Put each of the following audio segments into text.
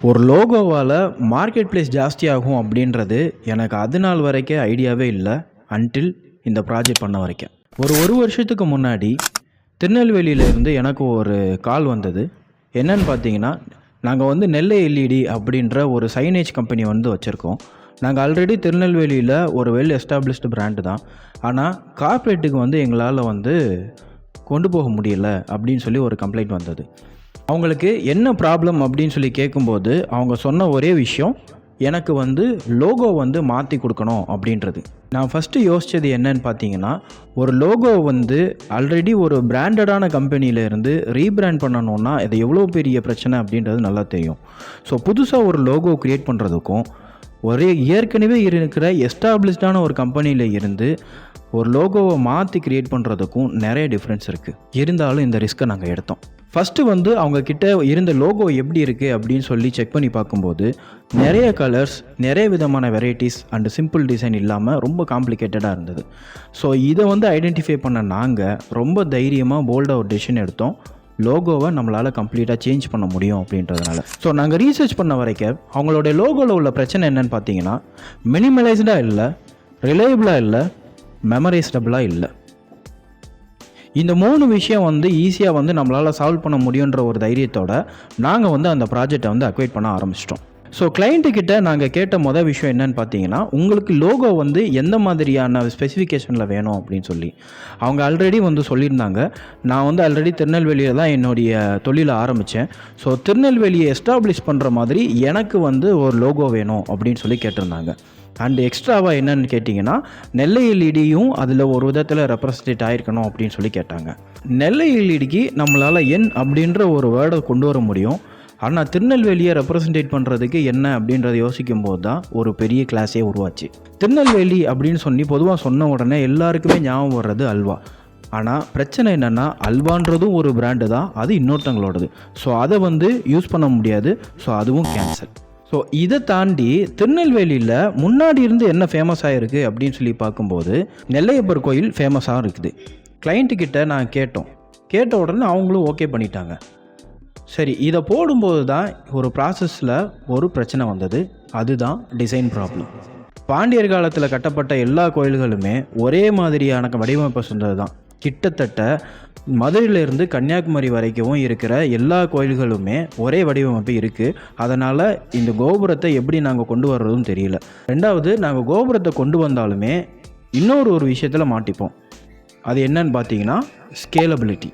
ஒரு லோகோவால் market place ஜாஸ்தியாகும் அப்படின்றது எனக்கு அது நாள் வரைக்கும் ஐடியாவே இல்லை. அன்டில் இந்த ப்ராஜெக்ட் பண்ண வரைக்கும் ஒரு வருஷத்துக்கு முன்னாடி திருநெல்வேலியிலேருந்து எனக்கு ஒரு கால் வந்தது. என்னன்னு பார்த்தீங்கன்னா, நாங்கள் வந்து நெல்லை எல்இடி அப்படின்ற ஒரு சைனேஜ் கம்பெனி வந்து வச்சுருக்கோம். நாங்கள் ஆல்ரெடி திருநெல்வேலியில் ஒரு வெல் எஸ்டாப்ளிஷ்டு பிராண்டு தான். ஆனால் கார்ப்பரேட்டுக்கு வந்து எங்களால் வந்து கொண்டு போக முடியல அப்படின்னு சொல்லி ஒரு கம்ப்ளைண்ட் வந்தது. அவங்களுக்கு என்ன ப்ராப்ளம் அப்படின்னு சொல்லி கேட்கும்போது அவங்க சொன்ன ஒரே விஷயம், எனக்கு வந்து லோகோ வந்து மாற்றி கொடுக்கணும் அப்படின்றது. நான் ஃபஸ்ட்டு யோசித்தது என்னன்னு பார்த்தீங்கன்னா, ஒரு லோகோ வந்து ஆல்ரெடி ஒரு பிராண்டடான கம்பெனியிலேருந்து ரீபிராண்ட் பண்ணணுன்னா இது எவ்வளோ பெரிய பிரச்சனை அப்படின்றது நல்லா தெரியும். ஸோ புதுசாக ஒரு லோகோ க்ரியேட் பண்ணுறதுக்கும் ஏற்கனவே இருக்கிற எஸ்டாப்ளிஷ்டான ஒரு கம்பெனியில் இருந்து ஒரு லோகோவை மாற்றி க்ரியேட் பண்ணுறதுக்கும் நிறைய டிஃப்ரென்ஸ் இருக்குது. இருந்தாலும் இந்த ரிஸ்க்கை நாங்கள் எடுத்தோம். ஃபஸ்ட்டு வந்து அவங்கக்கிட்ட இருந்த லோகோ எப்படி இருக்குது அப்படின்னு சொல்லி செக் பண்ணி பார்க்கும்போது நிறைய கலர்ஸ், நிறைய விதமான வெரைட்டிஸ் அண்டு சிம்பிள் டிசைன் இல்லாமல் ரொம்ப காம்ப்ளிகேட்டடாக இருந்தது. ஸோ இதை வந்து ஐடென்டிஃபை பண்ண நாங்கள் ரொம்ப தைரியமாக போல்டாக ஒரு டெசிஷன் எடுத்தோம். லோகோவை நம்மளால் கம்ப்ளீட்டாக சேஞ்ச் பண்ண முடியும் அப்படின்றதுனால. ஸோ நாங்கள் ரீசர்ச் பண்ண வரைக்கும் அவங்களுடைய லோகோவில் உள்ள பிரச்சனை என்னன்னு பார்த்தீங்கன்னா, மினிமலைஸ்டாக இல்லை, ரிலையபிளாக இல்லை, மெமரைஸ்டபிளாக இல்லை. இந்த 3 விஷயம் வந்து ஈஸியாக வந்து நம்மளால் சால்வ் பண்ண முடியுன்ற ஒரு தைரியத்தோடு நாங்கள் வந்து அந்த ப்ராஜெக்டை வந்து அக்வைட் பண்ண ஆரம்பிச்சிட்டோம். ஸோ கிளைண்ட்டுக்கிட்ட நாங்கள் கேட்ட மொதல் விஷயம் என்னன்னு பார்த்தீங்கன்னா, உங்களுக்கு லோகோ வந்து எந்த மாதிரியான ஸ்பெசிஃபிகேஷனில் வேணும் அப்படின்னு சொல்லி. அவங்க ஆல்ரெடி வந்து சொல்லியிருந்தாங்க, நான் வந்து ஆல்ரெடி திருநெல்வேலியில் தான் என்னுடைய தொழிலை ஆரம்பித்தேன். ஸோ திருநெல்வேலியை எஸ்டாப்ளிஷ் பண்ணுற மாதிரி எனக்கு வந்து ஒரு லோகோ வேணும் அப்படின்னு சொல்லி கேட்டிருந்தாங்க. அண்டு எக்ஸ்ட்ராவாக என்னன்னு கேட்டிங்கன்னா, நெல்லை எல்இடியும் அதில் ஒரு விதத்தில் ரெப்ரசன்டேட் ஆகிருக்கணும் அப்படின்னு சொல்லி கேட்டாங்க. நெல்லை எல்இடிக்கு நம்மளால் என் அப்படின்ற ஒரு வேர்டை கொண்டு வர முடியும். ஆனால் திருநெல்வேலியை ரெப்ரசன்டேட் பண்ணுறதுக்கு என்ன அப்படின்றத யோசிக்கும் போது தான் ஒரு பெரிய கிளாஸே உருவாச்சு. திருநெல்வேலி அப்படின்னு சொல்லி பொதுவாக சொன்ன உடனே எல்லாருக்குமே ஞாபகம் வர்றது அல்வா. ஆனால் பிரச்சனை என்னென்னா, அல்வான்றதும் ஒரு பிராண்டு தான், அது இன்னொருத்தங்களோடது. ஸோ அதை வந்து யூஸ் பண்ண முடியாது. ஸோ அதுவும் கேன்சல். ஸோ இதை தாண்டி திருநெல்வேலியில் முன்னாடி இருந்து என்ன ஃபேமஸ் ஆகிருக்கு அப்படின்னு சொல்லி பார்க்கும்போது நெல்லையப்பர் கோயில் ஃபேமஸாக இருக்குது. கிளைண்ட்டுக்கிட்ட நான் கேட்ட உடனே அவங்களும் ஓகே பண்ணிட்டாங்க. சரி, இதை போடும்போது தான் ஒரு ப்ராசஸில் ஒரு பிரச்சனை வந்தது. அதுதான் டிசைன் ப்ராப்ளம். பாண்டியர் காலத்தில் கட்டப்பட்ட எல்லா கோயில்களுமே ஒரே மாதிரியான வடிவமைப்பை சொன்னது தான். கிட்டத்தட்ட மதுரையிலேருந்து கன்னியாகுமரி வரைக்கும் இருக்கிற எல்லா கோயில்களுமே ஒரே வடிவமைப்பு இருக்குது. அதனால் இந்த கோபுரத்தை எப்படி நாங்கள் கொண்டு வர்றதும் தெரியல. ரெண்டாவது, நாங்கள் கோபுரத்தை கொண்டு வந்தாலுமே ஒரு விஷயத்தில் மாட்டிப்போம். அது என்னன்னு பார்த்தீங்கன்னா, ஸ்கேலபிலிட்டி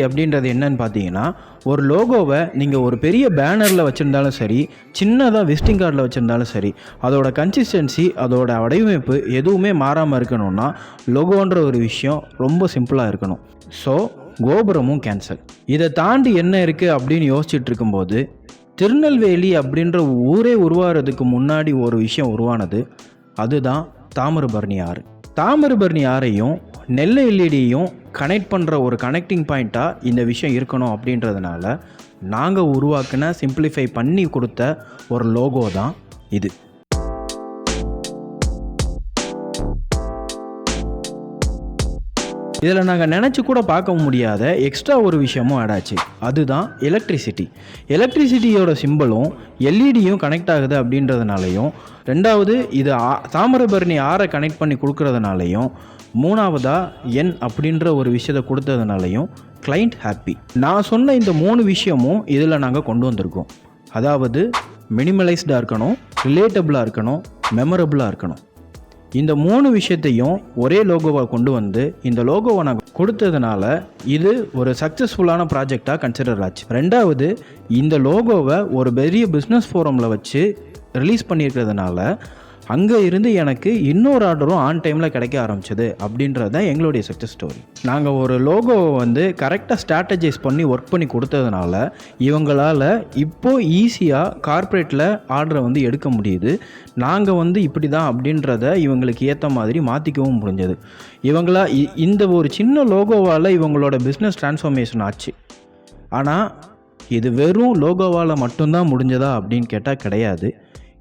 அப்படின்றது என்னன்னு பார்த்தீங்கன்னா, ஒரு லோகோவை நீங்கள் ஒரு பெரிய பேனரில் வச்சுருந்தாலும் சரி, சின்னதாக விசிட்டிங் கார்டில் வச்சுருந்தாலும் சரி, அதோட கன்சிஸ்டன்சி, அதோட வடிவமைப்பு எதுவுமே மாறாமல் இருக்கணும்னா லோகோன்ற ஒரு விஷயம் ரொம்ப சிம்பிளாக இருக்கணும். ஸோ கோபுரமும் கேன்சல். இதை தாண்டி என்ன இருக்குது அப்படின்னு யோசிச்சுட்டு இருக்கும்போது திருநெல்வேலி அப்படின்ற ஊரே உருவாகிறதுக்கு முன்னாடி ஒரு விஷயம் உருவானது. அதுதான் தாமிரபரணி ஆறு. தாமிரபரணி ஆறையும் நெல்லை எல்இடியையும் கனெக்ட் பண்ணுற ஒரு கனெக்டிங் பாயிண்ட்டாக இந்த விஷயம் இருக்கணும் அப்படின்றதுனால நாங்கள் உருவாக்கின, சிம்பிளிஃபை பண்ணி கொடுத்த ஒரு லோகோ தான் இது. இதில் நாங்கள் நினச்சி கூட பார்க்க முடியாத எக்ஸ்ட்ரா ஒரு விஷயமும் ஆட் ஆச்சு. அதுதான் எலக்ட்ரிசிட்டியோட சிம்பிளும் எல்இடியும் கனெக்ட் ஆகுது அப்படின்றதுனாலையும், ரெண்டாவது இது தாமிரபரணி ஆறை கனெக்ட் பண்ணி கொடுக்கறதுனாலையும், மூணாவதாக என் அப்படின்ற ஒரு விஷயத்தை கொடுத்ததுனாலையும் கிளைண்ட் ஹாப்பி. நான் சொன்ன இந்த 3 விஷயமும் இதில் நாங்கள் கொண்டு வந்திருக்கோம். அதாவது மினிமலைஸ்டாக இருக்கணும், ரிலேட்டபிளாக இருக்கணும், மெமரபுளாக இருக்கணும். இந்த 3 விஷயத்தையும் ஒரே லோகோவாக கொண்டு வந்து இந்த லோகோவை நாங்கள் கொடுத்ததுனால இது ஒரு சக்ஸஸ்ஃபுல்லான ப்ராஜெக்டாக கன்சிடர் ஆச்சு. ரெண்டாவது, இந்த லோகோவை ஒரு பெரிய பிஸ்னஸ் ஃபோரமில் வச்சு ரிலீஸ் பண்ணியிருக்கிறதுனால அங்கே இருந்து எனக்கு இன்னொரு ஆர்டரும் ஆன் டைமில் கிடைக்க ஆரம்பிச்சது அப்படின்றது தான் எங்களுடைய சக்ஸஸ் ஸ்டோரி. நாங்கள் ஒரு லோகோவை வந்து கரெக்டாக ஸ்ட்ராட்டஜைஸ் பண்ணி ஒர்க் பண்ணி கொடுத்ததுனால இவங்களால் இப்போது ஈஸியாக கார்ப்பரேட்டில் ஆர்டரை வந்து எடுக்க முடியுது. நாங்கள் வந்து இப்படி தான் அப்படின்றத இவங்களுக்கு ஏற்ற மாதிரி மாற்றிக்கவும் முடிஞ்சது. இவங்களா இந்த ஒரு சின்ன லோகோவால் இவங்களோட பிஸ்னஸ் ட்ரான்ஸ்ஃபர்மேஷன் ஆச்சு. ஆனால் இது வெறும் லோகோவால் மட்டும்தான் முடிஞ்சதா அப்படின்னு கேட்டால் கிடையாது.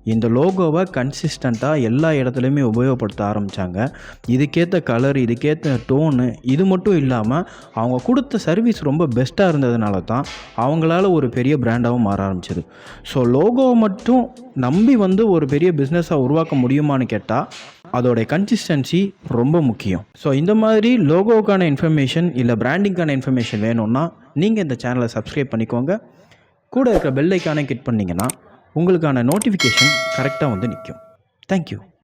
இந்த லோகோவை கன்சிஸ்டண்ட்டாக எல்லா இடத்துலையுமே உபயோகப்படுத்த ஆரம்பித்தாங்க. இதுக்கேற்ற கலர், இதுக்கேற்ற டோனு, இது மட்டும் இல்லாமல் அவங்க கொடுத்த சர்வீஸ் ரொம்ப பெஸ்ட்டாக இருந்ததுனால தான் அவங்களால ஒரு பெரிய பிராண்டாகவும் மாற ஆரம்பிச்சது. ஸோ லோகோவை மட்டும் நம்பி ஒரு பெரிய பிஸ்னஸாக உருவாக்க முடியுமான்னு கேட்டால் அதோடைய கன்சிஸ்டன்சி ரொம்ப முக்கியம். ஸோ இந்த மாதிரி லோகோவுக்கான இன்ஃபர்மேஷன் இல்லை பிராண்டிங்கான இன்ஃபர்மேஷன் வேணும்னா நீங்கள் இந்த சேனலை சப்ஸ்கிரைப் பண்ணிக்கோங்க. கூட இருக்கிற பெல் ஐக்கானை கிளிக் பண்ணிங்கன்னா உங்களுக்கான நோட்டிஃபிகேஷன் கரெக்டாக நிற்கும். தேங்க்யூ.